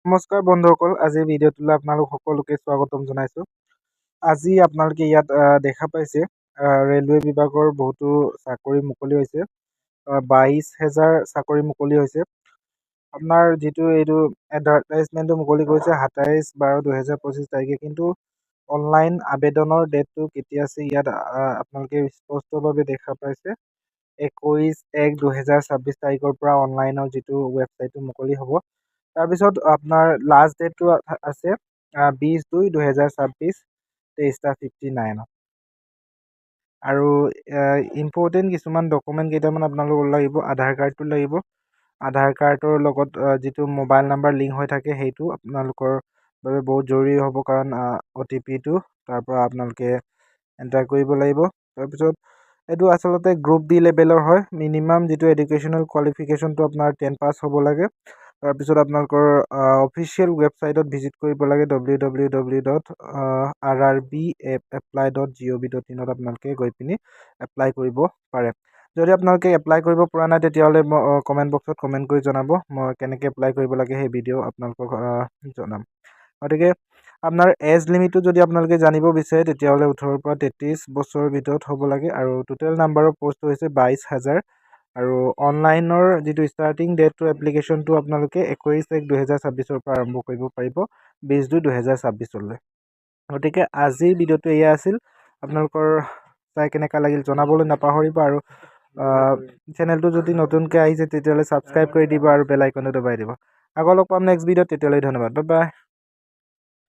নমস্কাৰ বন্ধুসকল, আজিৰ ভিডিঅ'টোলৈ আপোনালোক সকলোকে স্বাগতম জনাইছোঁ। আজি আপোনালোকে ইয়াত দেখা পাইছে ৰেলৱে বিভাগৰ বহুতো চাকৰি মুকলি হৈছে। 22,000 চাকৰি মুকলি হৈছে। আপোনাৰ যিটো এইটো এডভাৰটাইজমেণ্টটো মুকলি কৰিছে 27/12/2025 তাৰিখে, কিন্তু অনলাইন আবেদনৰ ডেটটো কেতিয়া আছে ইয়াত আপোনালোকে স্পষ্টভাৱে দেখা পাইছে। 21/1/2026 তাৰিখৰ পৰা অনলাইনৰ যিটো ৱেবছাইটটো মুকলি হ'ব। তাৰপিছত আপোনাৰ লাষ্ট ডেটটো আছে 20/2/2026 23:59। আৰু ইম্পৰ্টেণ্ট কিছুমান ডকুমেণ্ট কেইটামান আপোনালোকৰ লাগিব। আধাৰ কাৰ্ডটো লাগিব। আধাৰ কাৰ্ডৰ লগত যিটো মোবাইল নাম্বাৰ লিংক হৈ থাকে সেইটো আপোনালোকৰ বাবে বহুত জৰুৰী হ'ব, কাৰণ OTPটো তাৰ পৰা আপোনালোকে এণ্টাৰ কৰিব লাগিব। তাৰপিছত এইটো আচলতে গ্ৰুপ ডি লেভেলৰ হয়। মিনিমাম যিটো এডুকেশ্যনেল কোৱালিফিকেশ্যনটো আপোনাৰ 10 পাছ হ'ব লাগে। তাৰপিছত আপোনালোকৰ অফিচিয়েল ৱেবছাইটত ভিজিট কৰিব লাগে www.rrbapply.gov.in আপোনালোকে গৈ পিনি এপ্লাই কৰিব পাৰে। যদি আপোনালোকে এপ্লাই কৰিব পৰা নাই তেতিয়াহ'লে মই কমেণ্ট বক্সত কমেণ্ট কৰি জনাব। মই কেনেকৈ এপ্লাই কৰিব লাগে সেই ভিডিঅ' আপোনালোকক জনাম। গতিকে আপোনাৰ এজ লিমিটটো যদি আপোনালোকে জানিব বিচাৰে তেতিয়াহ'লে 18 পৰা 33 বছৰৰ ভিতৰত হ'ব লাগে। আৰু টোটেল নাম্বাৰ অফ পষ্ট হৈছে 22,000। আৰু অনলাইনৰ যিটো ষ্টাৰ্টিং ডেটটো এপ্লিকেশ্যনটো আপোনালোকে 21/1/2026 পৰা আৰম্ভ কৰিব পাৰিব 20/2/2026। গতিকে আজিৰ ভিডিঅ'টো এয়া আছিল। আপোনালোকৰ চাই কেনেকুৱা লাগিল জনাবলৈ নাপাহৰিব। আৰু চেনেলটো যদি নতুনকৈ আহিছে তেতিয়াহ'লে ছাবস্ক্ৰাইব কৰি দিব আৰু বেল আইকনটো দবাই দিব। আকৌ লগ পাম নেক্সট ভিডিঅ'ত। তেতিয়ালৈ ধন্যবাদ। Bye bye.